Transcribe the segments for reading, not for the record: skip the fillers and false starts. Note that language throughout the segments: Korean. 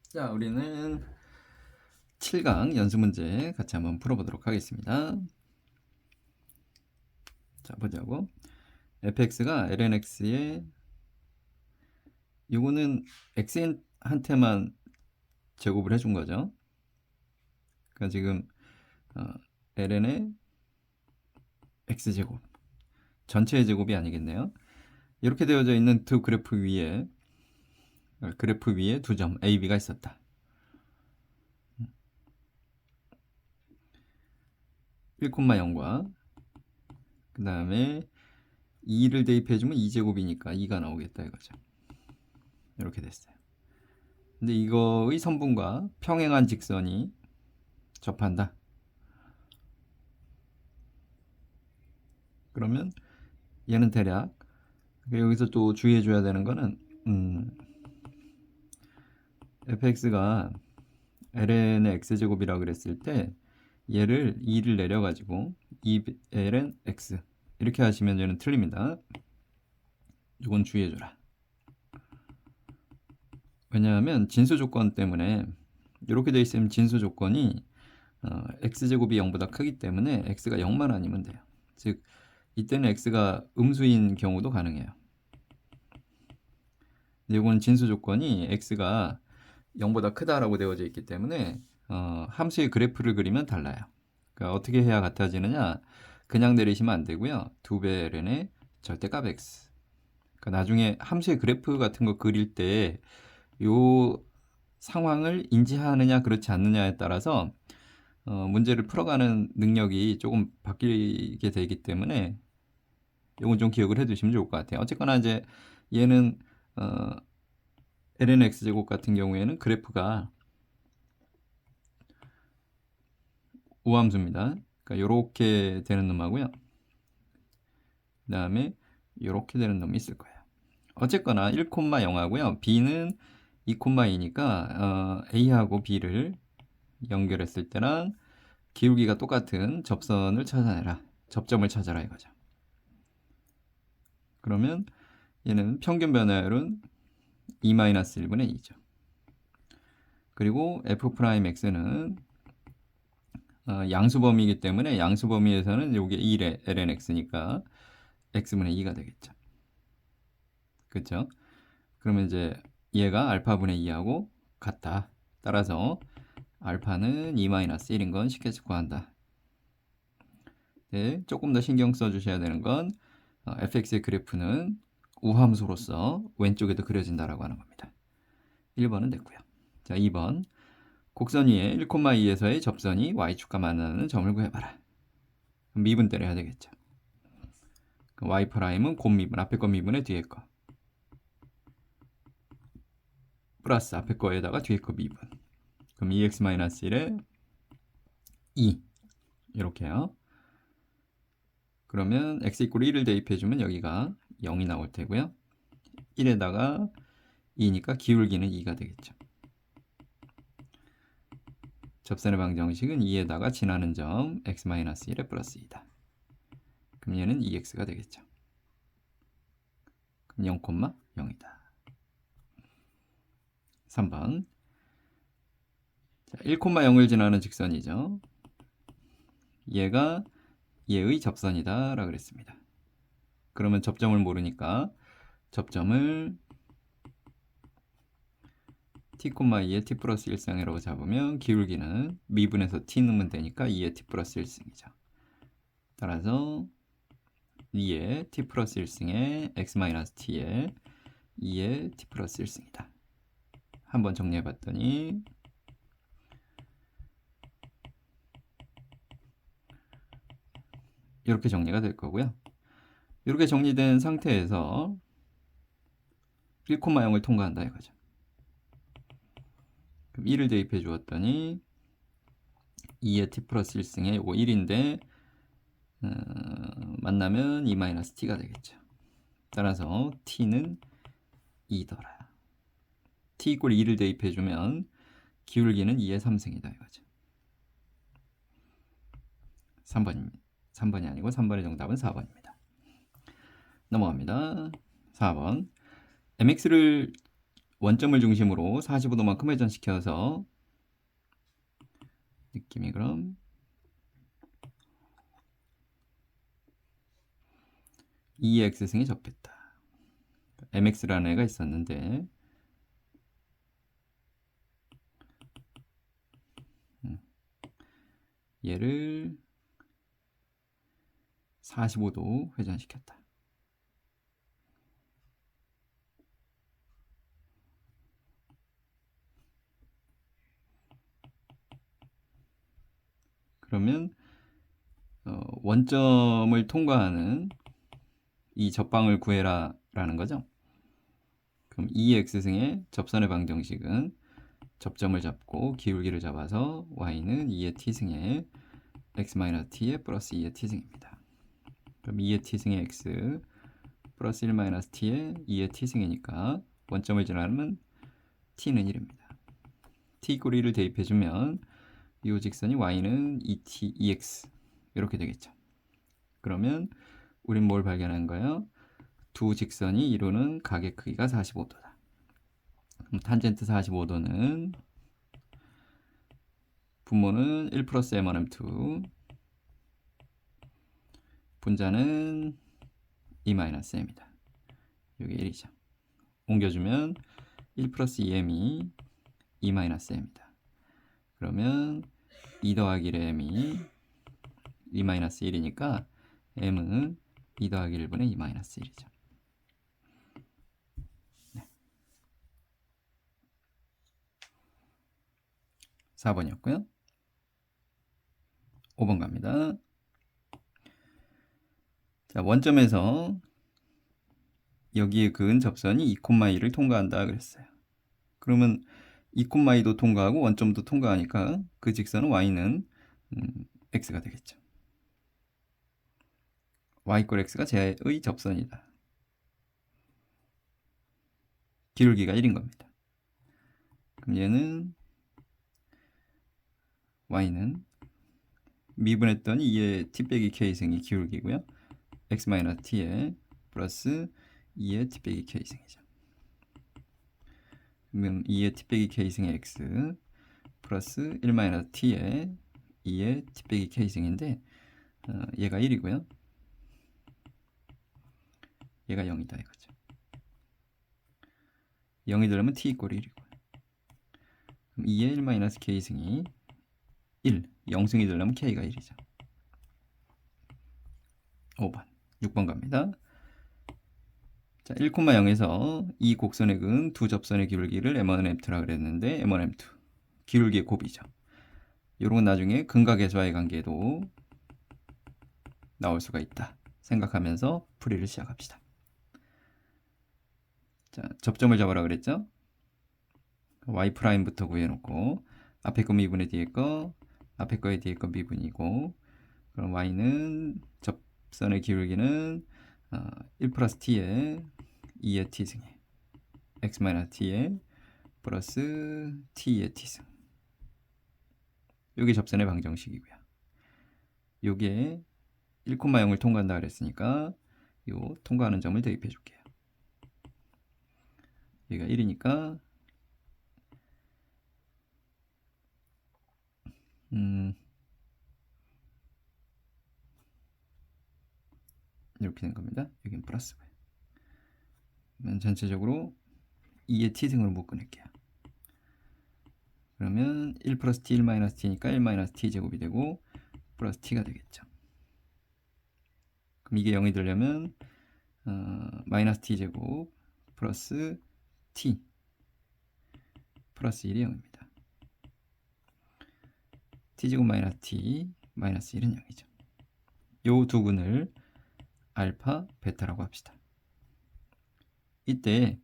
자, 우리는 7강 연습문제 같이 한번 풀어보도록 하겠습니다. 자, 보자고. fx가 lnx에 이거는 xn한테만 제곱을 해준 거죠. 그러니까 지금 ln의 x제곱 전체의 제곱이 아니겠네요. 이렇게 되어져 있는 두 그래프 위에 두 점 a, b가 있었다. 1,0과 그 다음에 2를 대입해주면 2제곱이니까 2가 나오겠다 이거죠. 이렇게 됐어요. 근데 이거의 선분과 평행한 직선이 접한다. 그러면 얘는 대략 여기서 또 주의해줘야 되는 거는 fx가 ln의 x제곱이라고 그랬을 때 얘를 2를 내려가지고 2ln x 이렇게 하시면 얘는 틀립니다. 이건 주의해줘라. 왜냐하면 진수 조건 때문에 이렇게 돼 있으면 진수 조건이 x제곱이 0보다 크기 때문에 x가 0만 아니면 돼요. 즉 이때는 x가 음수인 경우도 가능해요. 이건 진수 조건이 x가 0보다 크다라고 되어져 있기 때문에 함수의 그래프를 그리면 달라요. 그러니까 어떻게 해야 같아지느냐? 그냥 내리시면 안 되고요. 2배 ln의 절대값 x. 그러니까 나중에 함수의 그래프 같은 거 그릴 때 요 상황을 인지하느냐 그렇지 않느냐에 따라서 문제를 풀어가는 능력이 조금 바뀌게 되기 때문에 이건 좀 기억을 해두시면 좋을 것 같아요. 어쨌거나 이제 얘는 ln x제곱 같은 경우에는 그래프가 우함수입니다. 그러니까 이렇게 되는 놈하고요. 그 다음에 이렇게 되는 놈이 있을 거예요. 어쨌거나 1,0하고요. b는 2,2니까 a하고 b를 연결했을 때랑 기울기가 똑같은 접선을 찾아내라. 접점을 찾아라 이거죠. 그러면 얘는 평균 변화율은 2-1분의 2죠. 그리고 f'x는 양수범위이기 때문에 양수범위에서는 이게 1의 lnx니까 x분의 2가 되겠죠. 그렇죠? 그러면 이제 얘가 알파분의 2하고 같다. 따라서 알파는 2-1인 건 쉽게 구한다. 네, 조금 더 신경 써주셔야 되는 건 fx의 그래프는 우함수로서 왼쪽에도 그려진다라고 하는 겁니다. 1번은 됐고요. 자, 2번 곡선 위에 1,2에서의 접선이 y축과 만나는 점을 구해봐라. 미분 때려야 되겠죠. y''은 곱미분, 앞에 거 미분에 뒤에 거 플러스 앞에 거에다가 뒤에 거 미분. 그럼 2x-1에 2 이렇게요. 그러면 x = 1을 대입해주면 여기가 0이 나올 테고요. 1에다가 2니까 기울기는 2가 되겠죠. 접선의 방정식은 2에다가 지나는 점 x-1에 플러스 2다. 그럼 얘는 2x가 되겠죠. 그럼 0,0이다. 3번 1,0을 지나는 직선이죠. 얘가 얘의 접선이다 라고 그랬습니다. 그러면 접점을 모르니까 접점을 t,2의 t 플러스 1승이라고 잡으면 기울기는 미분에서 t 넣으면 되니까 2의 t 플러스 1승이죠. 따라서 2의 t 플러스 1승에 x-t에 2의 t 플러스 1승이다. 한번 정리해 봤더니 이렇게 정리가 될 거고요. 이렇게 정리된 상태에서 1,0을 통과한다 이거죠. 그럼 1을 대입해 주었더니 2의 t 플러스 1승에 이거 1인데 만나면 2-t가 되겠죠. 따라서 t는 2더라. t = 2를 대입해 주면 기울기는 2의 3승이다 이거죠. 3번이 아니고 3번의 정답은 4번입니다. 넘어갑니다. 4번 mx를 원점을 중심으로 45도만큼 회전시켜서 느낌이 그럼 EX승에 접했다. MX라는 애가 있었는데 얘를 45도 회전시켰다. 그러면 원점을 통과하는 이 접방을 구해라 라는 거죠. 그럼 EX승의 접선의 방정식은 접점을 잡고 기울기를 잡아서 y는 2의 t승에 x-t에 플러스 2의 t승입니다. 그럼 2의 t승의 x 플러스 1-t에 2의 t승이니까 원점을 지나면 t는 1입니다. t = 1을 대입해주면 이 직선이 y는 2t, 2x 이렇게 되겠죠. 그러면 우린 뭘 발견한 거예요? 두 직선이 이루는 각의 크기가 45도다. 그럼 탄젠트 45도는 분모는 1 플러스 m1m2 분자는 2-m이다. 이게 1이죠. 옮겨주면 1 플러스 2m이 2-m입니다. 그러면 2 더하기 m이 2-1이니까 m은 2 더하기 1분의 2-1이죠. 네. 4번이었고요. 5번 갑니다. 자, 원점에서 여기에 그은 접선이 2,2를 통과한다 그랬어요. 그러면 2,2도 통과하고 원점도 통과하니까 그 직선은 y는 x가 되겠죠. y = x가 제의 접선이다. 기울기가 1인 겁니다. 그럼 얘는 y는 미분했더니 2의 t 빼기 k승이 기울기고요. x-t에 플러스 2의 t 빼기 k승이죠. 그러면 2의 t 빼기 k승의 x 플러스 1-t에 2의 t 빼기 k승인데 얘가 1이고요. 얘가 0이다 이거죠. 0이 되려면 t = 1이고 그럼 2의 1-k승이 1, 0승이 되려면 k가 1이죠. 5번, 6번 갑니다. 자, 1,0에서 이 곡선의 근 두 접선의 기울기를 m1m2라 그랬는데 m1m2 기울기의 곱이죠. 이런 건 나중에 근과 계수와의 관계도 나올 수가 있다 생각하면서 풀이를 시작합시다. 자, 접점을 잡으라 그랬죠. y'부터 구해놓고 앞에 거 미분의 뒤에 거, 앞에 거에 뒤에 거 미분이고 그럼 y는 접선의 기울기는 1 플러스 t에 2의 t승에 x-t에 플러스 t의 t승. 이게 접선의 방정식이고요. 요게 1,0을 통과한다 그랬으니까 요 통과하는 점을 대입해 줄게요. 여기가 1이니까 이렇게 된 겁니다. 여기는 플러스고요. 그러면 전체적으로 2의 t승으로 묶어낼게요. 그러면 1 플러스 t, 1 t니까 1 t 제곱이 되고 플러스 t가 되겠죠. 그럼 이게 0이 되려면 마이너스 t 제곱 플러스 t 플러스 1이 0입니다. t 제곱 마이너스 t 마이너스 1은 0이죠. 요 두 근을 알파, 베타라고 합시다. 이때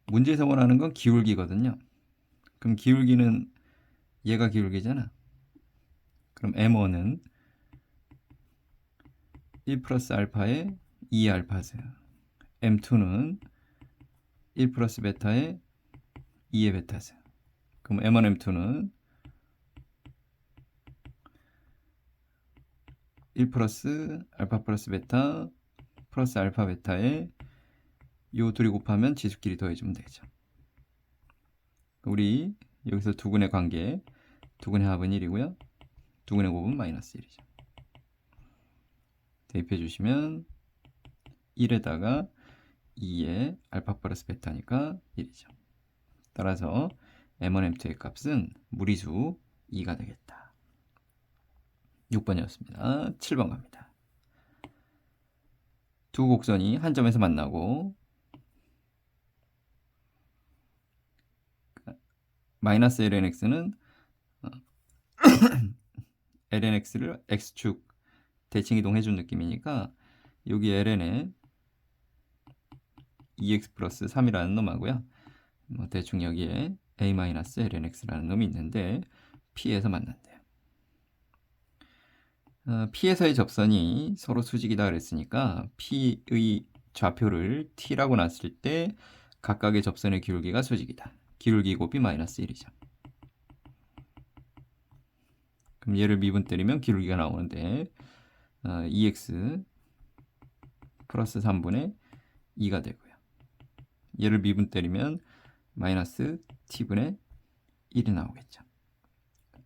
문제에서 원하는 건 기울기거든요. 그럼 기울기는 얘가 기울기잖아. 그럼 m1은 1 플러스 알파에 2 알파즈, m2는 1 플러스 베타에 2의 베타즈. 그럼 m1, m2는 1 플러스 알파 플러스 베타 플러스 알파 베타에 요 둘이 곱하면 지수끼리 더해주면 되죠. 우리 여기서 두근의 관계, 두근의 합은 1이고요. 두근의 곱은 마이너스 1이죠. 대입해 주시면 1에다가 2에 알파 플러스 베타니까 1이죠. 따라서 M1, M2의 값은 무리수 2가 되겠다. 6번이었습니다. 7번 갑니다. 두 곡선이 한 점에서 만나고 마이너스 lnx는 lnx를 x축 대칭 이동해준 느낌이니까 여기 ln에 2x 플러스 3이라는 놈하고요. 대충 여기에 a-lnx라는 놈이 있는데 P에서 만난대요. P에서의 접선이 서로 수직이다 그랬으니까 P의 좌표를 T라고 놨을 때 각각의 접선의 기울기가 수직이다. 기울기 곱이 마이너스 1이죠. 그럼 얘를 미분 때리면 기울기가 나오는데 2x 플러스 3분의 2가 되고요. 얘를 미분 때리면 마이너스 t분의 1이 나오겠죠.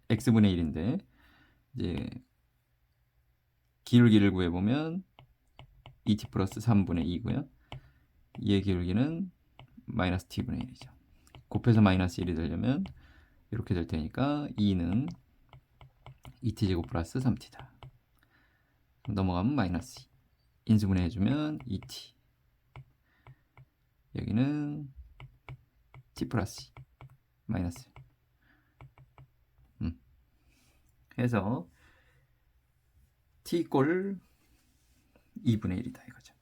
x분의 1인데 이제 기울기를 구해보면 2t 플러스 3분의 2고요. 얘의 기울기는 마이너스 t분의 1이죠. 곱해서 마이너스 1이 되려면 이렇게 될 테니까 2는 2t제곱 플러스 3t다. 넘어가면 마이너스 2. 인수분해 해주면 2t. 여기는 t 플러스 2. 마이너스 1. 해서 t 꼴 2분의 1이다 이거죠.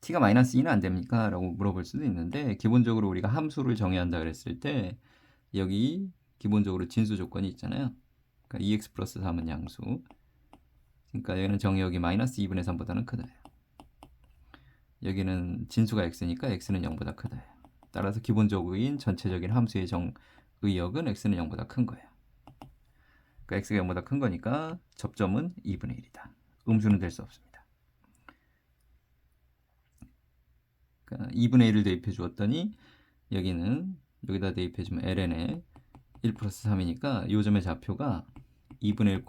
t가 마이너스 2는 안 됩니까? 라고 물어볼 수도 있는데 기본적으로 우리가 함수를 정의한다 그랬을 때 여기 기본적으로 진수 조건이 있잖아요. 그러니까 2x 플러스 3은 양수. 그러니까 여기는 정의역이 마이너스 2분의 3보다는 크다. 여기는 진수가 x니까 x는 0보다 크다. 따라서 기본적인 전체적인 함수의 정의역은 x는 0보다 큰 거예요. 그러니까 x가 0보다 큰 거니까 접점은 2분의 1이다. 음수는 될 수 없습니다. 그러니까 2분의 1을 대입해 주었더니 여기다 대입해 주면 ln에 1 플러스 3이니까 요 점의 좌표가 2분의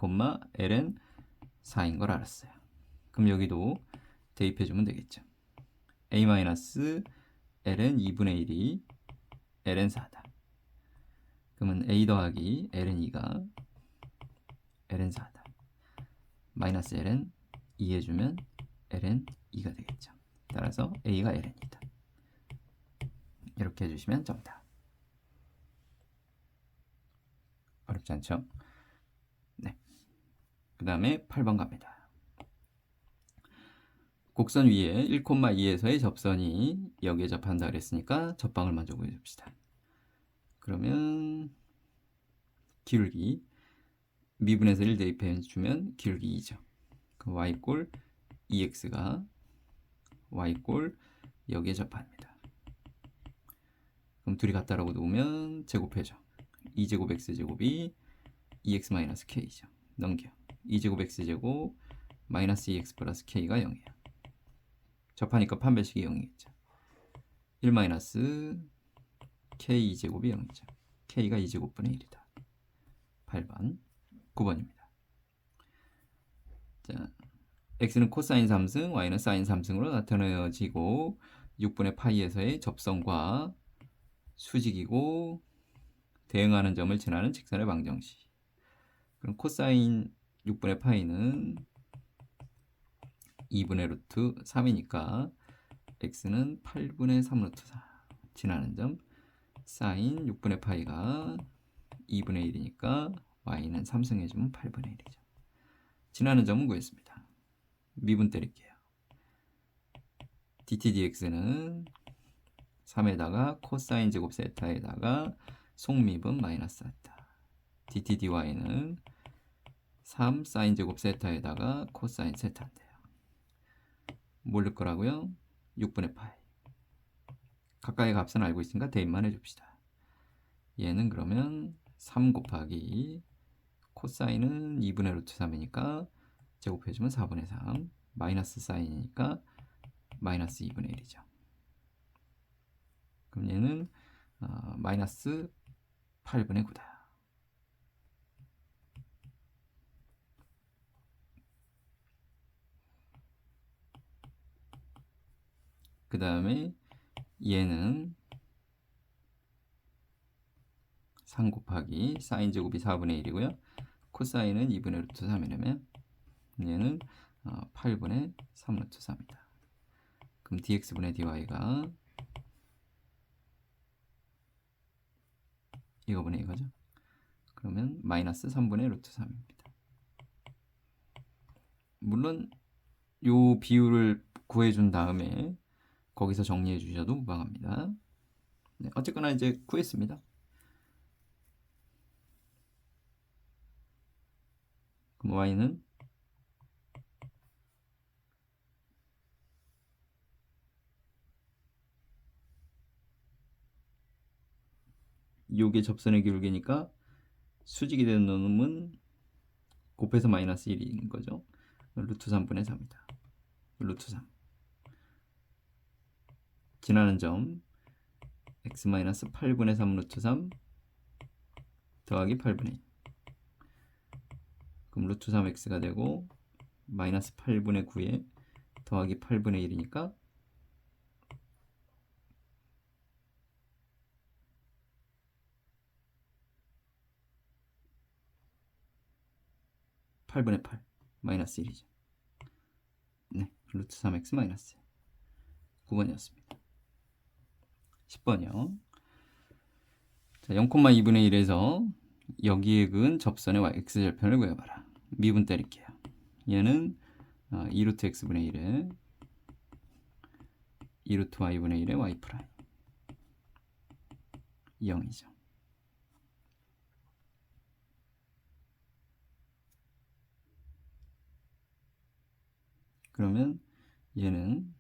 1, ln 4인 걸 알았어요. 그럼 여기도 대입해 주면 되겠죠. a-ln 2분의 1이 ln 4다. 그러면 a 더하기 ln 2가 ln 4다. 마이너스 ln 2 해주면 ln 2가 되겠죠. 따라서 a가 ln이다. 이렇게 해주시면 정답. 어렵지 않죠? 네. 그 다음에 8번 갑니다. 곡선 위에 1,2에서의 접선이 여기에 접한다 그랬으니까 접방을 먼저 구해줍시다. 그러면 기울기 미분에서 1 대입해 주면 기울기 2죠. 그럼 y꼴 2x가 y꼴 여기에 접합니다. 그럼 둘이 같다라고 놓으면 제곱해줘. 2제곱 x제곱이 2x-k죠. 넘겨. 2제곱 x제곱 마이너스 2x 플러스 k가 0이에요. 접하니까 판별식이 0이겠죠. 1 마이너스 k 2제곱이 0이죠. k가 2제곱분의 1이다. 8번. 9번입니다. 자, x는 코사인 3승, y는 사인 3승으로 나타내어지고 6분의 파이에서의 접선과 수직이고 대응하는 점을 지나는 직선의 방정식. 그럼 코사인 6분의 파이는 2분의 루트 3이니까 x는 8분의 3 루트 4 지나는 점. 사인 6분의 파이가 2분의 1이니까 y는 3승 해주면 8분의 1이죠. 지나는 점은 구했습니다. 미분 때릴게요. dt dx는 3에다가 코사인 제곱 세타에다가 속미분 마이너스 세타. dt dy는 3 사인 제곱 세타에다가 코사인 세타인데요. 모를 거라고요? 6분의 파이. 각각의 값은 알고 있으니까 대입만 해줍시다. 얘는 그러면 3 곱하기 코사인은 2분의 루트 3이니까 제곱해주면 4분의 3 마이너스 사인이니까 마이너스 2분의 1이죠. 그럼 얘는 마이너스 8분의 9다. 그 다음에 얘는 3 곱하기 사인 제곱이 4분의 1이고요. 코사인은 2분의 루트 3이라면 얘는 8분의 3 루트 3이다. 그럼 dx분의 dy가 이거분의 이거죠. 그러면 마이너스 3분의 루트 3입니다. 물론 요 비율을 구해준 다음에 거기서 정리해 주셔도 무방합니다. 네, 어쨌거나 이제 구했습니다. 그럼 y는 요게 접선의 기울기니까 수직이 되는 놈은 곱해서 마이너스 1인 거죠. 루트 3분의 3이다. 루트 3. 지나는 점 x 마이너스 8분의 3 루트 3 더하기 8분의 1. 그럼 루트 3x가 되고 마이너스 8분의 9에 더하기 8분의 1이니까 8분의 8 마이너스 1이죠. 네, 루트 3x 마이너스 9번이었습니다. 10번이요. 자, 0,2분의 1에서 여기에 그은 접선의 x절편을 구해봐라. 미분 때릴게요. 얘는 2루트 x분의 1에 2루트 y분의 1에 y 프라임 0이죠. 그러면 얘는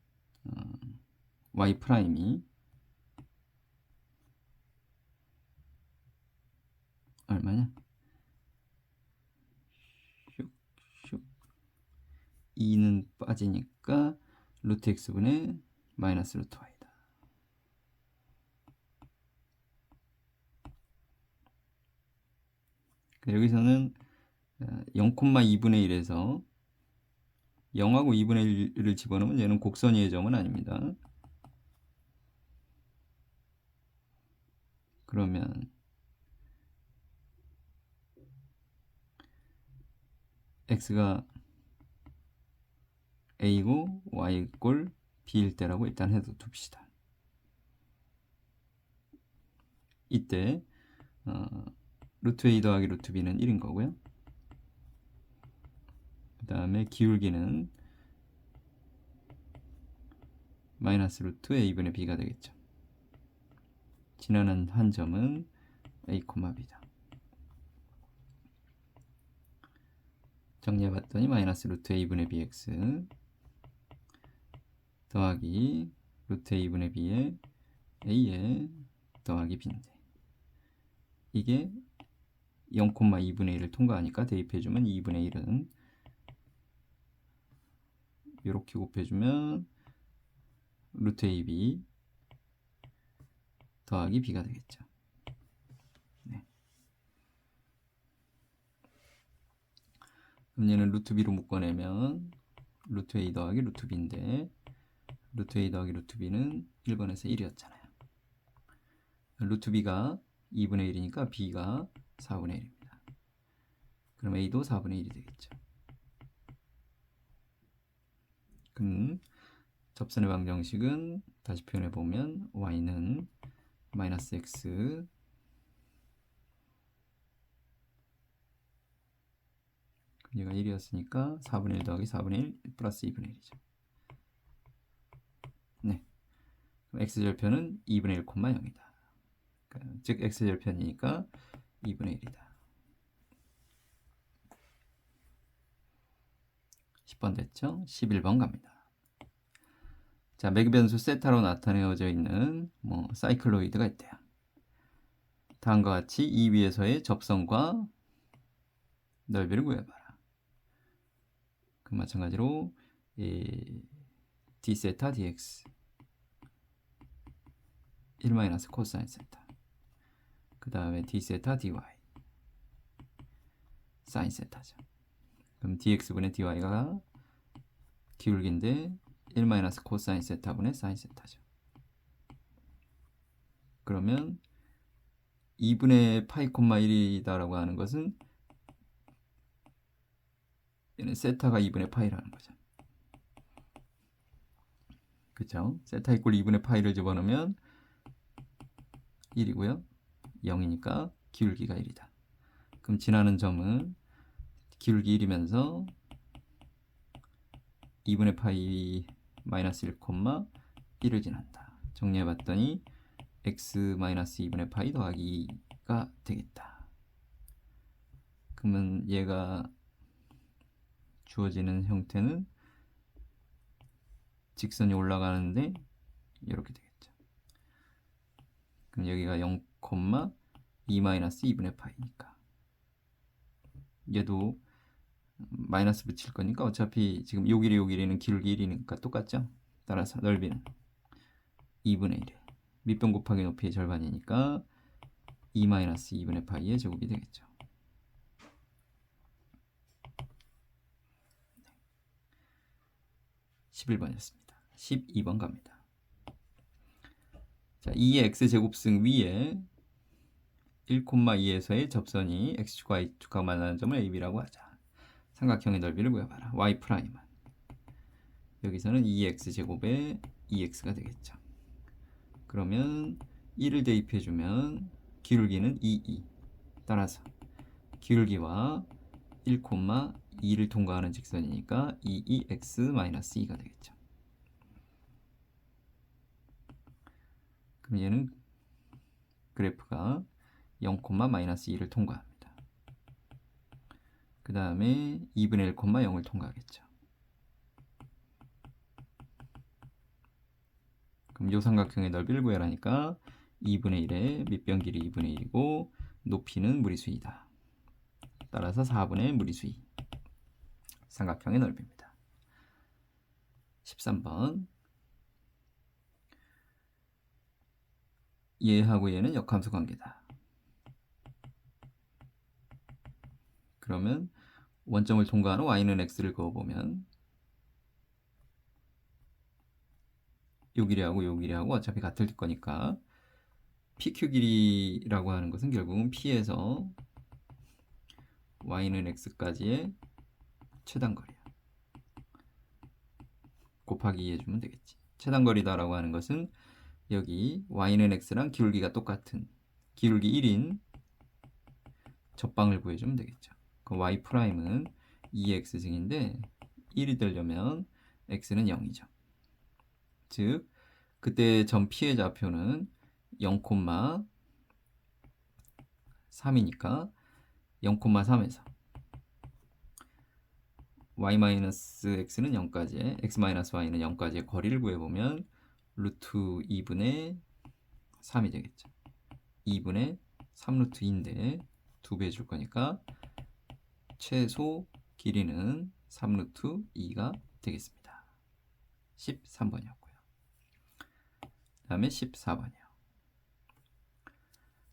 y 프라임이 얼마냐? 2는 빠지니까 루트 x분의 마이너스 루트 y다. 여기서는 0,2분의 1에서 0하고 2분의 1을 집어넣으면 얘는 곡선위의 점은 아닙니다. 그러면 x가 a고 y 꼴 b일 때라고 일단 해도 둡시다. 이때 루트 a 더하기 루트 b는 1인 거고요. 그 다음에 기울기는 마이너스 루트 a분의 b가 되겠죠. 지나는 한 점은 a, b다. 정리해봤더니 마이너스 루트 a분의 bx 더하기 루트 a분의 b에 a에 더하기 b인데 이게 0,2분의 1을 통과하니까 대입해주면 2분의 1은 이렇게 곱해주면 루트 ab 더하기 b가 되겠죠. 네. 그럼 얘는 루트 b로 묶어내면 루트 a 더하기 루트 b인데 루트 a 더하기 루트 b는 1번에서 1이었잖아요. 루트 b가 2분의 1이니까 b가 4분의 1입니다. 그럼 a도 4분의 1이 되겠죠. 그럼 접선의 방정식은 다시 표현해보면 y는 마이너스 x 얘가 1이었으니까 4분의 1 더하기 4분의 1 플러스 2분의 1이죠. 네. 그럼 x절편은 2분의 1, 0이다. 그러니까 즉 x절편이니까 2분의 1이다. 10번 됐죠? 11번 갑니다. 자, 맥변수 세타로 나타내어져 있는 사이클로이드가 있대요. 다음과 같이 이 위에서의 접선과 넓이를 구해봐라. 그 마찬가지로 d 세타 dx 1 마이너스 코사인 세타. 그 다음에 d 세타 dy 사인 세타죠. 그럼 dx분의 dy가 기울기인데 1 마이너스 코사인 세타분의 사인 세타죠. 그러면 2분의 파이 콤마 1이다라고 하는 것은 얘는 세타가 2분의 파이라는 거죠. 그쵸? 세타 이꼴 2분의 파이를 집어넣으면 1이고요. 0이니까 기울기가 1이다. 그럼 지나는 점은 기울기 1이면서 2분의 파이 마이너스 1, 1을 지난다. 정리해봤더니 x 마이너스 2분의 파이 더하기 2가 되겠다. 그러면 얘가 주어지는 형태는 직선이 올라가는데 이렇게 되겠죠. 그럼 여기가 0, 2 마이너스 2분의 파이니까 얘도 마이너스 붙일 거니까 어차피 지금 요 길이 요 길이는 기울기 1이니까 똑같죠. 따라서 넓이는 2분의 1에 밑변 곱하기 높이의 절반이니까 2 마이너스 2분의 파이의 제곱이 되겠죠. 11번이었습니다. 12번 갑니다. 자, 2의 x제곱승 위에 1,2에서의 접선이 x축과 y축과 만나는 점을 AB라고 하자. 삼각형의 넓이를 구해봐라. y 프라임은 여기서는 2x제곱에 2x가 되겠죠. 그러면 1을 대입해주면 기울기는 2, 따라서 기울기와 1,2를 통과하는 직선이니까 2x-2가 되겠죠. 그럼 얘는 그래프가 0,-2를 통과합니다. 그 다음에 2분의 1, 0을 통과하겠죠. 그럼 이 삼각형의 넓이를 구하라니까 2분의 1에 밑변 길이 2분의 1이고 높이는 무리수이다. 따라서 4분의 무리수 2. 삼각형의 넓이입니다. 13번. 얘하고 얘는 역함수 관계다. 그러면 원점을 통과하는 y는 x를 그어보면 요 길이하고 요 길이하고 어차피 같을 거니까 PQ 길이라고 하는 것은 결국은 P에서 y는 x까지의 최단거리야. 곱하기 2 해주면 되겠지. 최단거리다라고 하는 것은 여기 y는 x랑 기울기가 똑같은 기울기 1인 접방을 구해주면 되겠죠. 그럼 y 프라임은 2x 증인데 1이 되려면 x는 0이죠. 즉 그때 점 P의 좌표는 0,3이니까 0,3에서 y-x는 0까지의 x-y는 0까지의 거리를 구해보면 루트 2분의 3이 되겠죠. 2분의 3루트 2인데 2배 줄 거니까 최소 길이는 3루트 2가 되겠습니다. 13번이었고요. 그 다음에 14번이요.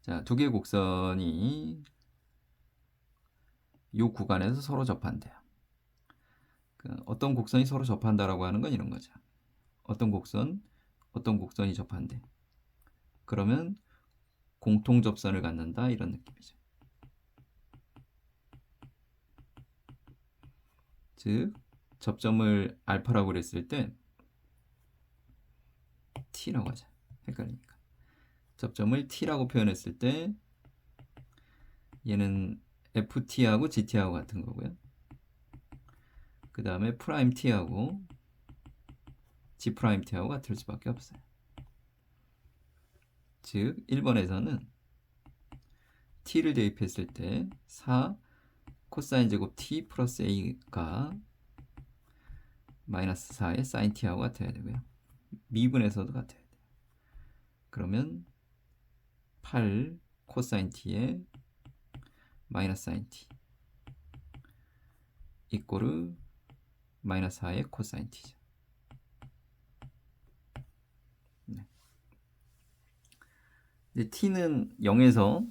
자, 두 개의 곡선이 이 구간에서 서로 접한대요. 어떤 곡선이 서로 접한다라고 하는 건 이런 거죠. 어떤 곡선이 접한대. 그러면 공통 접선을 갖는다 이런 느낌이죠. 즉 접점을 알파라고 그랬을 때 t라고 하자. 헷갈리니까. 접점을 t라고 표현했을 때 얘는 ft하고 gt하고 같은 거고요. 그 다음에 프라임 t하고 g 프라임 t하고 같을 수밖에 없어요. 즉 1번에서는 t를 대입했을 때 4 코사인 제곱 t 플러스 a가 마이너스 4의 사인 t하고 같아야 되고요. 미분에서도 같아야 돼요. 그러면 8 코사인 t의 마이너스 사인 t 이꼬르 마이너스 4의 코사인 t죠. 네. 근데 t는 0에서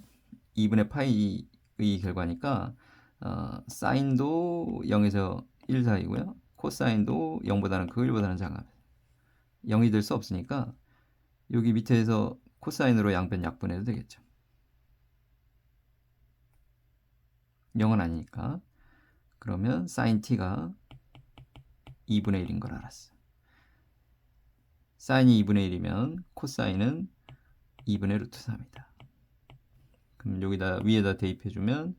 2분의 파이의 결과니까 사인도 0에서 1 사이고요. 코사인도 0보다는 크 1보다는 작아. 0이 될 수 없으니까 여기 밑에서 코사인으로 양변 약분해도 되겠죠. 0은 아니니까. 그러면 사인 t가 2분의 1인 걸 알았어. 사인이 2분의 1이면 코사인은 2분의 루트 3이다. 그럼 여기다 위에다 대입해주면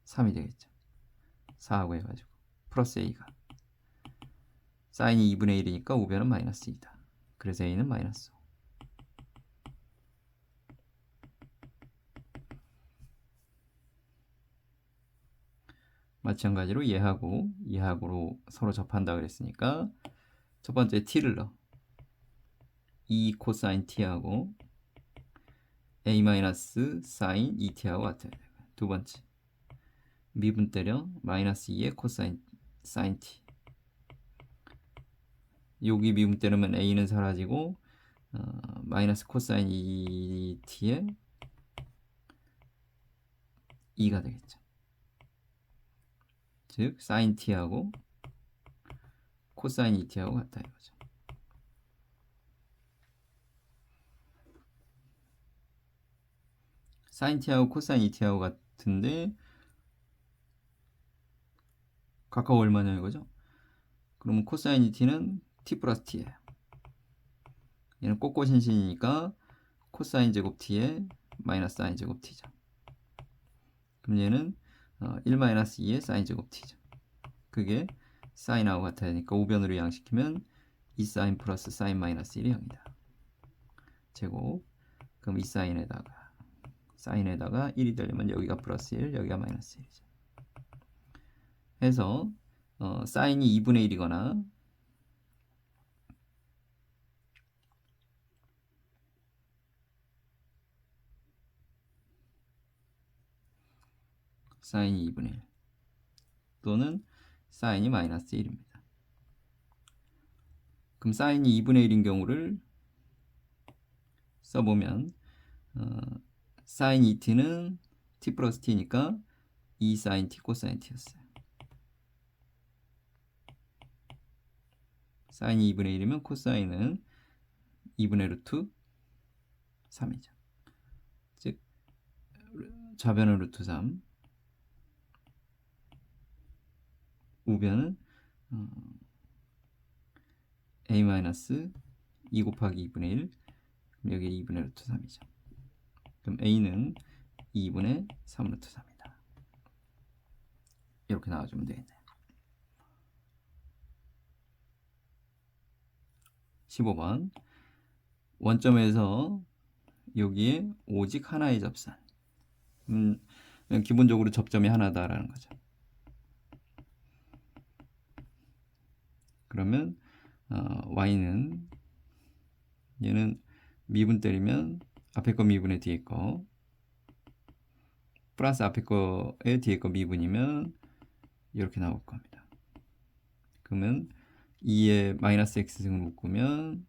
3이 되겠죠. 4하고 해가지고 플러스 a가 사인이 2분의 1이니까 우변은 마이너스 2다. 그래서 a는 마이너스 5. 마찬가지로 얘하고로 서로 접한다 그랬으니까 첫 번째 t를 넣어. 2 코사인 t하고 a 마이너스 사인 2t하고 같아야 돼. 두 번째 미분 때려 마이너스 2의 코사인 사인 t. 여기 미분 때리면 a는 사라지고 마이너스 코사인 2t의 2가 되겠죠. 즉 사인 t하고 코사인 2t하고 같다 이거죠. 사인 t하고 코사인 2t하고 같은데 각각 얼마냐 이거죠. 그러면 코사인 2t는 t 플러스 t예요. 얘는 꼬꼬신신이니까 코사인 제곱 t에 마이너스 사인 제곱 t죠. 그럼 얘는 1 마이너스 2의 사인 제곱 t죠. 그게 사인하고 같아야 되니까 우변으로 이항시키면 2 사인 플러스 사인 마이너스 1이 0이다. 제곱. 그럼 2 사인에다가 1이 되려면 여기가 플러스 1, 여기가 마이너스 1이죠. 해서 사인이 2분의 1이거나 사인이 2분의 1 또는 사인이 마이너스 1입니다. 그럼 사인이 2분의 1인 경우를 써보면 사인 2t는 t 플러스 t니까 2 사인 t 코사인 t였어요. 사인이 2분의 1이면 코사인은 2분의 루트 3이죠. 즉 좌변은 루트 3, 우변은 a 마이너스 2 곱하기 2분의 1, 여기 2분의 루트 3이죠. 그럼 a는 2분의 3 루트 3이다. 이렇게 나와주면 되겠네요. 15번 원점에서 여기에 오직 하나의 접선. 기본적으로 접점이 하나다라는 거죠. 그러면 y는 얘는 미분 때리면 앞에 거 미분에 뒤에 거 플러스 앞에 거에 뒤에 거 미분이면 이렇게 나올 겁니다. 그러면 2에 마이너스 x승을 묶으면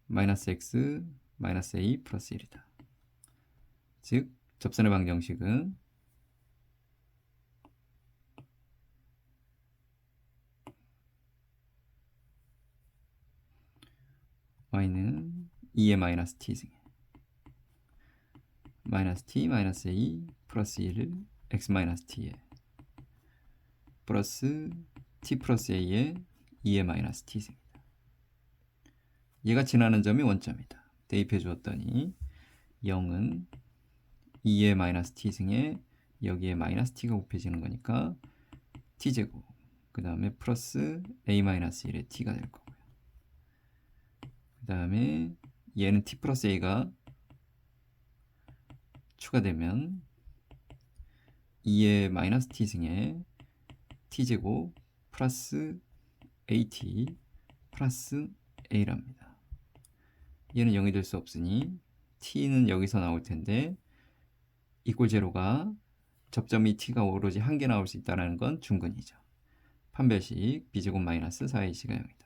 마이너스 x 마이너스 a 플러스 1이다. 즉 접선의 방정식은 y는 2의 마이너스 t승 마이너스 t 마이너스 a 플러스 1을 x 마이너스 t에 플러스 t 플러스 a에 2의 마이너스 t승이다. 얘가 지나는 점이 원점이다. 대입해 주었더니 0은 2의 마이너스 t승에 여기에 마이너스 t가 곱해지는 거니까 t제곱 그 다음에 플러스 a 마이너스 1의 t가 될 거고요. 그 다음에 얘는 t 플러스 a가 추가되면 2의 마이너스 t승에 t제곱 플러스 at 플러스 a랍니다. 얘는 0이 될 수 없으니 t는 여기서 나올 텐데 이꼴 제로가 접점이 t가 오로지 한 개 나올 수 있다는 건 중근이죠. 판별식 b제곱 마이너스 4ac가 0이다.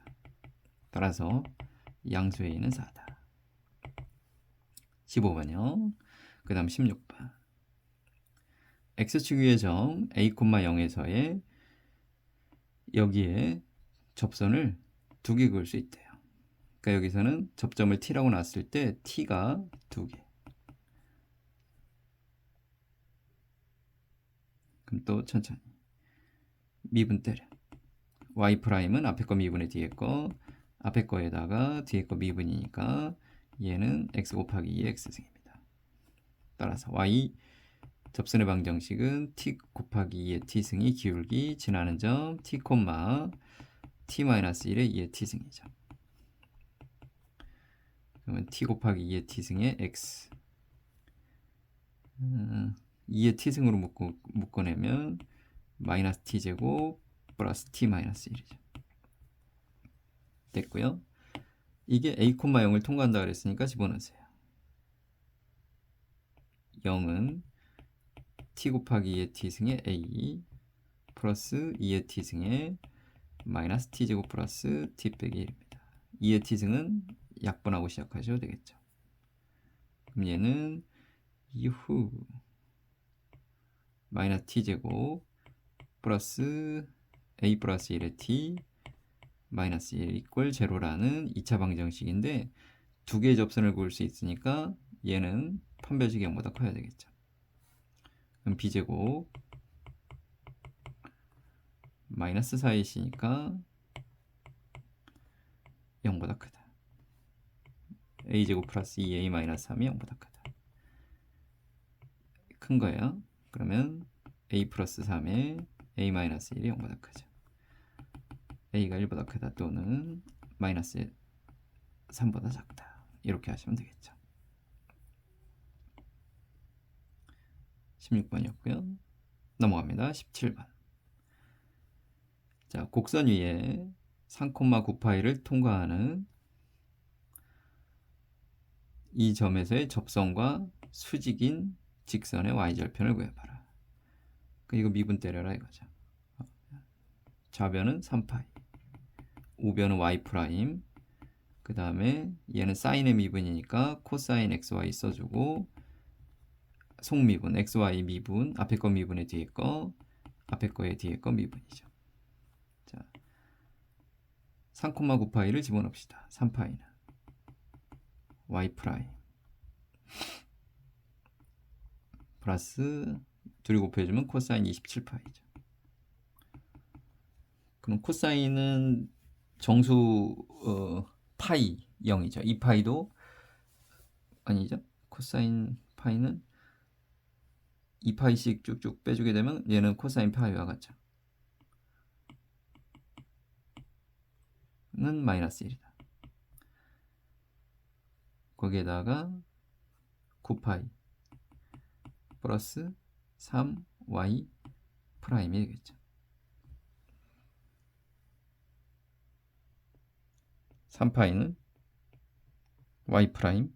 따라서 양수 a는 4다. 15번이요. 그 다음 16번. x축 위의 점 a, 0에서의 여기에 접선을 두 개 그을 수 있대요. 그러니까 여기서는 접점을 t라고 놨을 때 t가 두 개. 그럼 또 천천히 미분 때려. y''은 앞에 거 미분에 뒤에 거, 앞에 거에다가 뒤에 거 미분이니까 얘는 x 곱하기 2의 x승입니다. 따라서 y 접선의 방정식은 t 곱하기 2의 t승이 기울기 지나는 점 t, t-1의 2의 t승이죠. 그러면 t 곱하기 2의 t승의 x 2의 t승으로 묶어내면 마이너스 t제곱 플러스 t-1이죠. 됐고요. 이게 a, 0을 통과한다 그랬으니까 집어넣으세요. 0은 t 곱하기 2의 t승의 a 플러스 2의 t승의 마이너스 t제곱 플러스 t 빼기 1입니다. 2의 t승은 약분하고 시작하셔도 되겠죠. 그럼 얘는 이후 마이너스 t제곱 플러스 a 플러스 1의 t 마이너스 1 이퀄 제로라는 2차 방정식인데 두 개의 접선을 그을 수 있으니까 얘는 판별식이 0보다 커야 되겠죠. 그럼 b제곱 마이너스 4이시니까 0보다 크다. a제곱 플러스 2a 마이너스 3이 0보다 크다. 큰 거예요. 그러면 a 플러스 3에 a 마이너스 1이 0보다 크죠. a가 1보다 크다 또는 마이너스 3보다 작다. 이렇게 하시면 되겠죠. 16번이었고요. 넘어갑니다. 17번. 자, 곡선 위에 3,9파이를 통과하는 이 점에서의 접선과 수직인 직선의 y절편을 구해봐라. 이거 미분 때려라 이거죠. 좌변은 3파이, 우변은 y 프라임, 그 다음에 얘는 사인의 미분이니까 코사인 xy 써주고 속미분 xy 미분, 앞에 거 미분에 뒤에 거, 앞에 거에 뒤에 거 미분이죠. 자, 3,9파이를 집어넣읍시다. 3파이는 y 프라임 플러스 둘이 곱해주면 코사인 27파이죠. 그럼 코사인은 정수 파이 0이죠. 이 파이도 아니죠. 코사인 파이는 2파이씩 쭉쭉 빼주게 되면 얘는 코사인 파이와 같죠. 는 마이너스 1이다. 거기에다가 9파이 플러스 3y 프라임이 되겠죠. 3파이는 y 프라임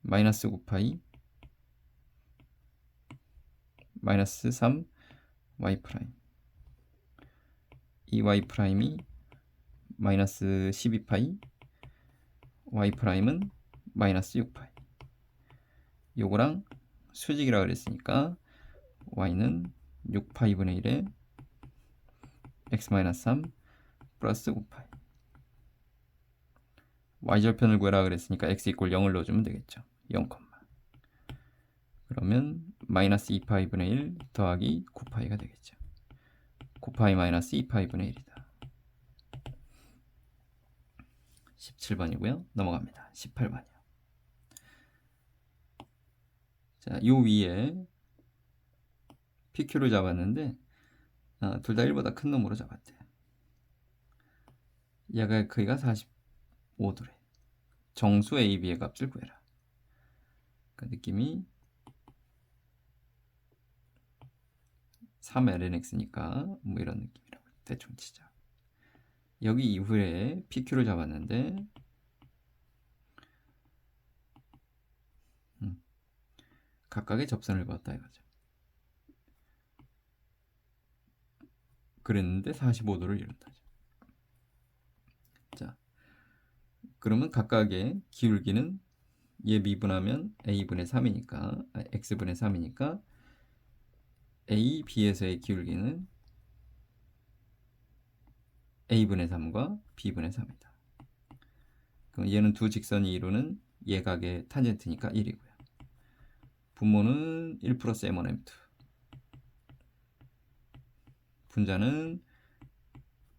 마이너스 9파이 마이너스 3 y 프라임, 이 y 프라임이 마이너스 12파이, y 프라임은 마이너스 6파이. 요거랑 수직이라 그랬으니까 y는 6파이 분의 1에 x 마이너스 3 플러스 9파이. y절편을 구해라 그랬으니까 x 이퀄 0을 넣어주면 되겠죠. 0, 그러면 마이너스 2파이 분의 1 더하기 9파이가 되겠죠. 9파이 마이너스 2파이 분의 1이다. 17번이고요. 넘어갑니다. 18번이요. 자, 요 위에 PQ를 잡았는데 둘 다 1보다 큰 놈으로 잡았대요. 얘가 크기가 45도래. 정수 AB의 값을 구해라. 그 느낌이 3lnx니까 뭐 이런 느낌이라고 대충 치자. 여기 이후에 PQ를 잡았는데 각각의 접선을 그었다 이거죠. 그랬는데 45도를 이룬다죠. 그러면 각각의 기울기는 얘 미분하면 a분의 3이니까 x분의 3이니까 a, b에서의 기울기는 a분의 3과 b분의 3이다. 그럼 얘는 두 직선이 이루는 예각의 탄젠트니까 1이고요. 분모는 1 플러스 m1 m2, 분자는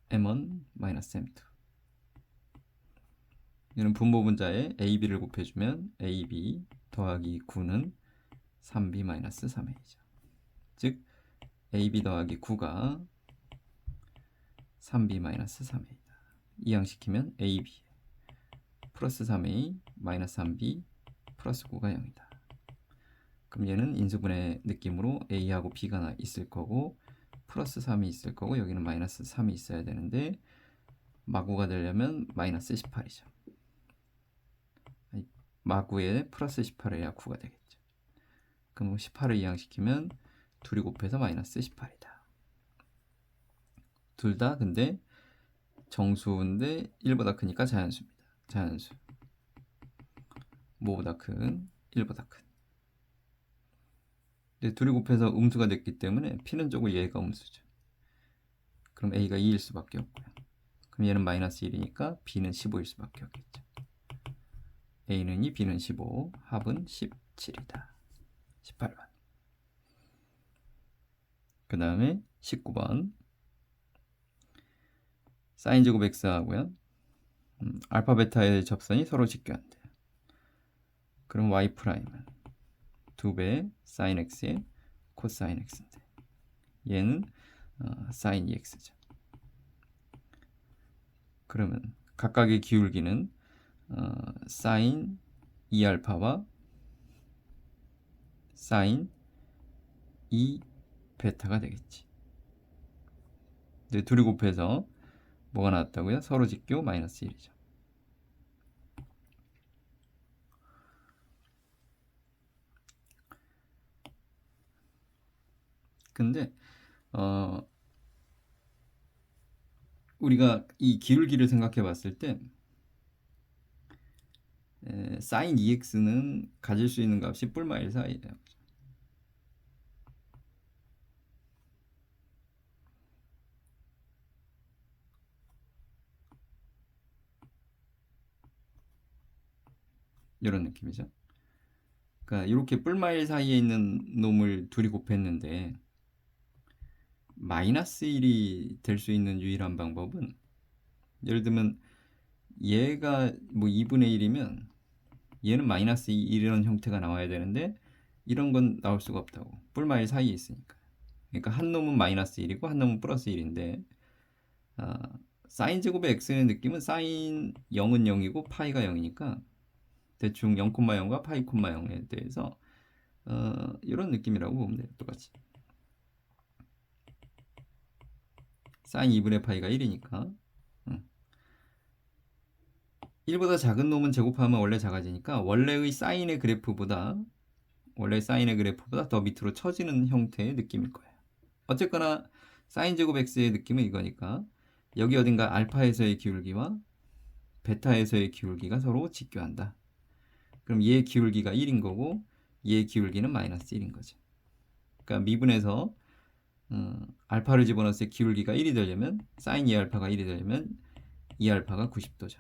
m1 마이너스 m2. 얘는 분모 분자에 ab를 곱해주면 ab 더하기 9는 3b 마이너스 3a죠. 즉 ab 더하기 9가 3b 마이너스 3a다. 이항시키면 ab 플러스 3a 마이너스 3b 플러스 9가 0이다. 그럼 얘는 인수분해 느낌으로 a하고 b가 있을 거고 플러스 3이 있을 거고 여기는 마이너스 3이 있어야 되는데 마구가 되려면 마이너스 18이죠. 마구에 플러스 18을 해야 9가 되겠죠. 그럼 18을 이항시키면 둘이 곱해서 마이너스 18이다. 둘 다 근데 정수인데 1보다 크니까 자연수입니다. 자연수. 뭐보다 큰? 1보다 큰. 근데 둘이 곱해서 음수가 됐기 때문에 p는 적고 얘가 음수죠. 그럼 a가 2일 수밖에 없고요. 그럼 얘는 마이너스 1이니까 b는 15일 수밖에 없겠죠. a는 2, b는 15, 합은 17이다. 18번. 그 다음에 19번. 사인 제곱 x 하고요. 알파 베타의 접선이 서로 직교한대요. 그럼 y 프라임은 2배 사인 x에 코사인 x인데 얘는 사인 2x죠. 그러면 각각의 기울기는 사인 2알파와 사인 2 베타가 되겠지. 근데 둘이 곱해서 뭐가 나왔다고요? 서로 직교 마이너스 1이죠. 근데 우리가 이 기울기를 생각해 봤을 때 사인 2x는 가질 수 있는 값이 뿔마 1 사이에요. 이런 느낌이죠. 그러니까 이렇게 뿔마 1 사이에 있는 놈을 둘이 곱했는데 마이너스 1이 될 수 있는 유일한 방법은 예를 들면 얘가 뭐 2분의 1이면 얘는 마이너스 2 이런 형태가 나와야 되는데 이런 건 나올 수가 없다고. 뿔마 1 사이에 있으니까. 그러니까 한 놈은 마이너스 1이고 한 놈은 플러스 1인데 사인 제곱의 x의 느낌은 사인 0은 0이고 파이가 0이니까 대충 0,0과 파이, 0에 대해서 이런 느낌이라고 보면 돼요. 똑같이. 사인 2분의 파이가 1이니까 1보다 작은 놈은 제곱하면 원래 작아지니까 원래의 사인의 그래프보다 더 밑으로 처지는 형태의 느낌일 거예요. 어쨌거나 사인 제곱 x의 느낌은 이거니까 여기 어딘가 알파에서의 기울기와 베타에서의 기울기가 서로 직교한다. 그럼 얘 기울기가 1인 거고 얘 기울기는 마이너스 1인 거죠. 그러니까 미분에서 알파를 집어넣었을 때 기울기가 1이 되려면 사인 2알파가 1이 되려면 2알파가 90도죠.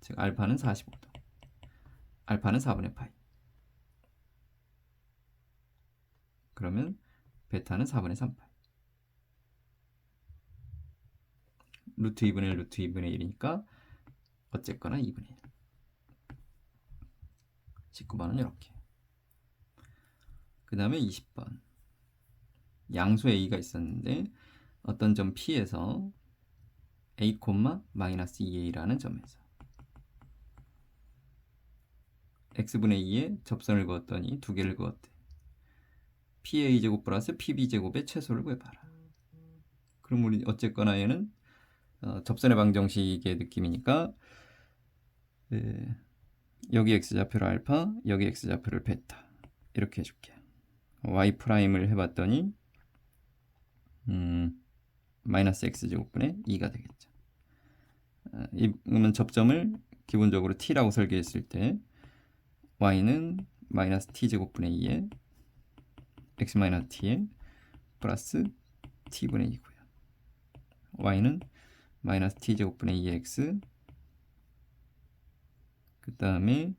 즉 알파는 45도. 알파는 4분의 파이. 그러면 베타는 4분의 3파이. 루트 2분의 1, 루트 2분의 1이니까 어쨌거나 2분의 1. 19번은 이렇게. 그 다음에 20번. 양수 a가 있었는데 어떤 점 p에서 a, 마이너스 2a라는 점에서 x분의 2에 접선을 그었더니 두 개를 그었대. pa제곱 플러스 pb제곱의 최소를 구해봐라. 그럼 우리 어쨌거나 얘는 접선의 방정식의 느낌이니까 여기 x좌표를 알파, 여기 x좌표를 베타 이렇게 해줄게. y 프라임을 해봤더니 마이너스 x제곱분의 2가 되겠죠. 그러면 접점을 기본적으로 t라고 설계했을 때 y는 마이너스 t제곱분의 2에 x 마이너스 t에 플러스 t분의 2고요. y는 마이너스 t제곱분의 2x 그 다음에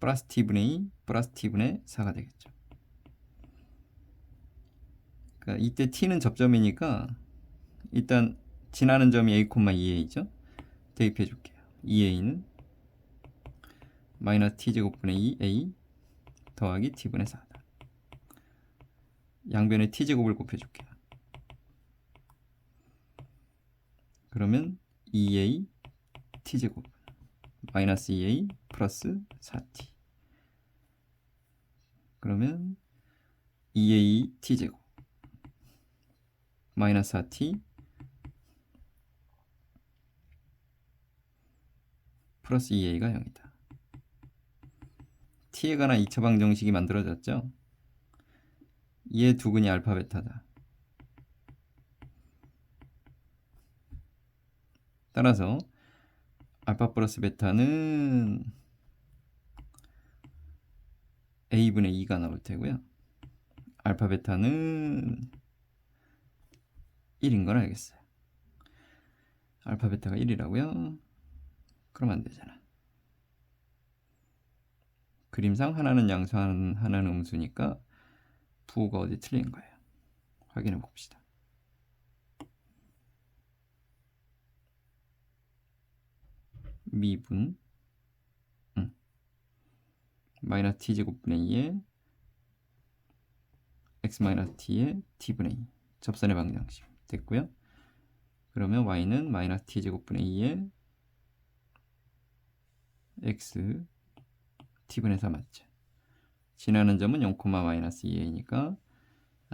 플러스 t분의 2 플러스 t분의 4가 되겠죠. 그러니까 이때 t는 접점이니까 일단 지나는 점이 a, 2a죠. 대입해 줄게요. 2a는 마이너스 t제곱분의 2a 더하기 t분의 4다. 양변에 t제곱을 곱해줄게요. 그러면 2a t제곱 마이너스 2a 플러스 4t 그러면 2a t제곱 마이너스 4t 플러스 2a가 0이다. t에 관한 2차 방정식이 만들어졌죠. 얘 두근이 알파 베타다. 따라서 알파 플러스 베타는 a분의 2가 나올 테고요. 알파 베타는 1인 건 알겠어요. 알파 베타가 1이라고요? 그럼 안 되잖아. 그림상 하나는 양수, 하나는 음수니까 부호가 어디 틀린 거예요. 확인해 봅시다. 미분 마이너스 t제곱분의 2에 x 마이너스 t에 t분의 2 접선의 방정식 됐고요. 그러면 y는 마이너스 t제곱분의 2에 x t분의 4 맞죠? 지나는 점은 0, 마이너스 2a니까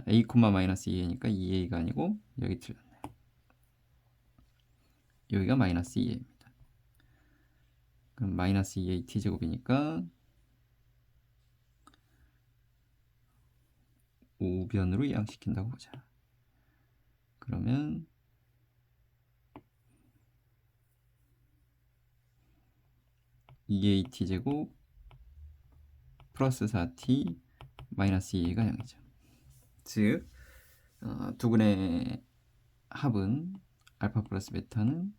a, 마이너스 2a니까 2a가 아니고 여기 틀렸네요. 여기가 마이너스 2a입니다. 그럼 마이너스 2a t제곱이니까 우변으로 이항시킨다고 보자. 그러면 2a t제곱 플러스 4t 마이너스 2a가 0이죠. 즉 두근의 합은 알파 플러스 베타는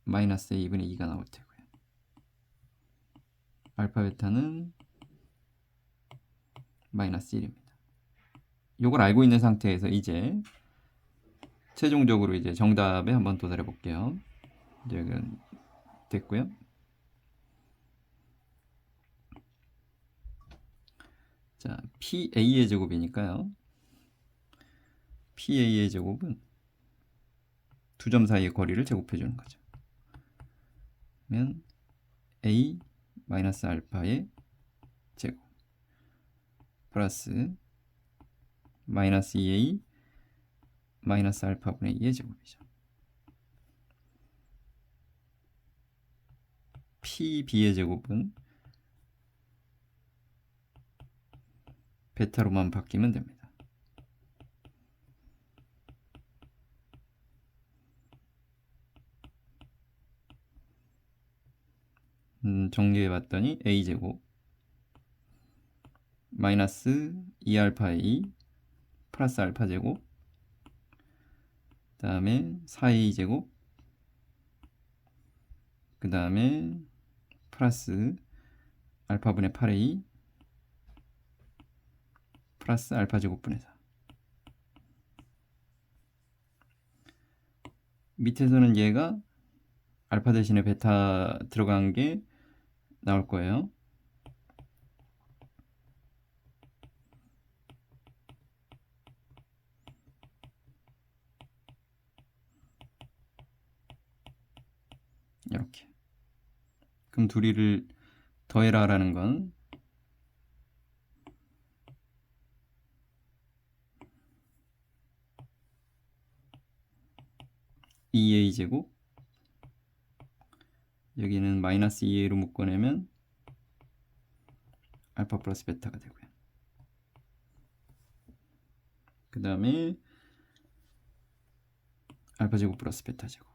마이너스 a분의 2가 나올 테고요. 알파 베타는 마이너스 1입니다. 이걸 알고 있는 상태에서 이제 최종적으로 이제 정답에 한번 도달해 볼게요. 이제 이건 됐고요. 자, PA의 제곱이니까요. PA의 제곱은 두 점 사이의 거리를 제곱해 주는 거죠. 그러면 A 마이너스 알파의 제곱 플러스 마이너스 2A 마이너스 알파분의 2의 제곱이죠. PB의 제곱은 베타로만 바뀌면 됩니다. 정리해 봤더니 a제곱 마이너스 2알파 a 플러스 알파 제곱 그 다음에 4a 제곱 그 다음에 플러스 알파분의 8a 플러스 알파 제곱분의 4 밑에서는 얘가 알파 대신에 베타 들어간 게 나올 거예요. 이렇게. 그럼 둘이를 더해라 라는 건 (2a) 제곱 여기는 마이너스 2a로 묶어내면 알파 플러스 베타가 되고요. 그 다음에 알파 제곱 플러스 베타 제곱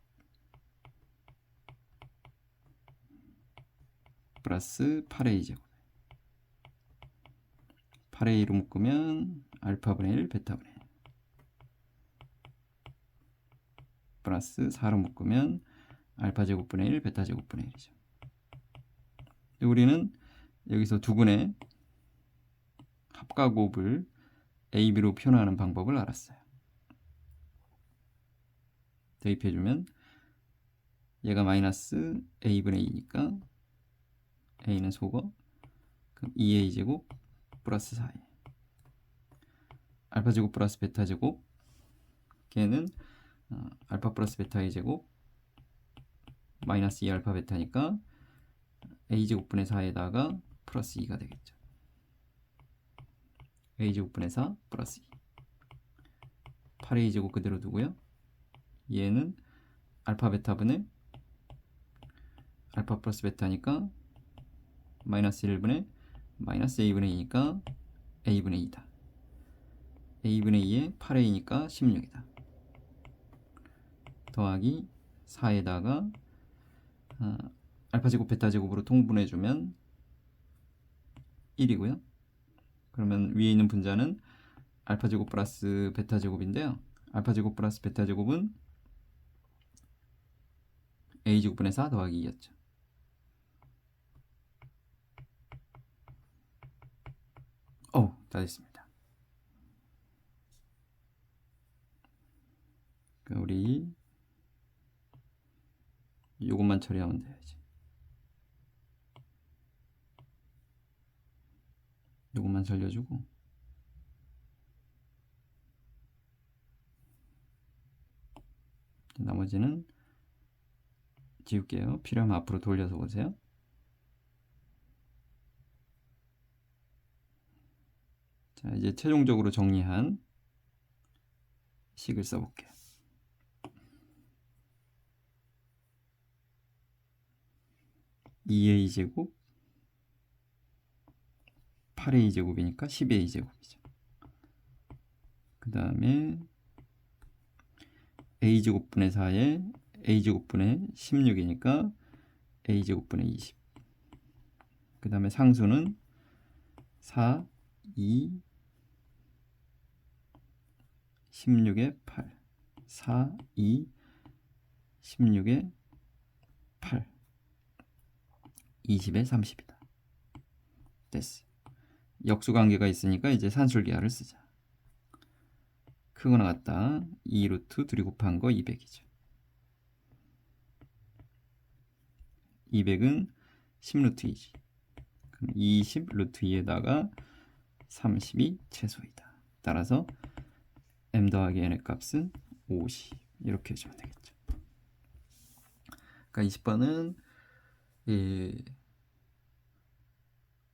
플러스 8a 제곱 8a로 묶으면 알파분의 1 베타분의 1 플러스 4로 묶으면 알파 제곱분의 1 베타 제곱분의 1이죠. 우리는 여기서 두근의 합과곱을 a, b로 표현하는 방법을 알았어요. 대입해주면 얘가 마이너스 a분의 2니까 a는 속어, 그럼 2a 제곱 플러스 4a 알파 제곱 플러스 베타 제곱 걔는 알파 플러스 베타 a 제곱 마이너스 2 알파 베타니까 a 제곱분의 4에다가 플러스 2가 되겠죠. a 제곱분의 4 플러스 2 8a 제곱 그대로 두고요. 얘는 알파 베타분의 알파 플러스 베타니까 마이너스 1분의 마이너스 a분의 2니까 a분의 2다. a분의 2에 8a니까 16이다. 더하기 4에다가 알파 제곱 베타 제곱으로 통분해주면 1이고요. 그러면 위에 있는 분자는 알파 제곱 플러스 베타 제곱인데요. 알파 제곱 플러스 베타 제곱은 a 제곱분의 4 더하기 2였죠. 다 됐습니다. 우리 요것만 처리하면 돼야지. 요것만 살려주고 나머지는 지울게요. 필요하면 앞으로 돌려서 보세요. 자, 이제 최종적으로 정리한 식을 써볼게요. (2a) 제곱 8a 제곱이니까 10a 제곱이죠. 그 다음에 a 제곱분의 4에 a 제곱분의 16이니까 a 제곱분의 20. 그 다음에 상수는 4, 2, 16에 8. 4, 2, 16에 8. 20에 30이다. 됐어. 역수관계가 있으니까 이제 산술기하를 쓰자. 크거나 같다. 2루트 둘이 곱한 거 200이죠. 200은 10루트 2지. 그럼 20 루트 2에다가 30이 최소이다. 따라서 m 더하기 n의 값은 50. 이렇게 해주면 되겠죠. 그러니까 20번은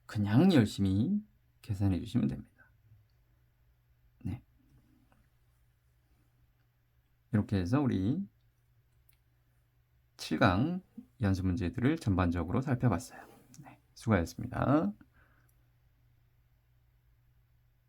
그냥 열심히 계산해 주시면 됩니다. 네. 이렇게 해서 우리 7강 연습 문제들을 전반적으로 살펴봤어요. 네, 수고하셨습니다.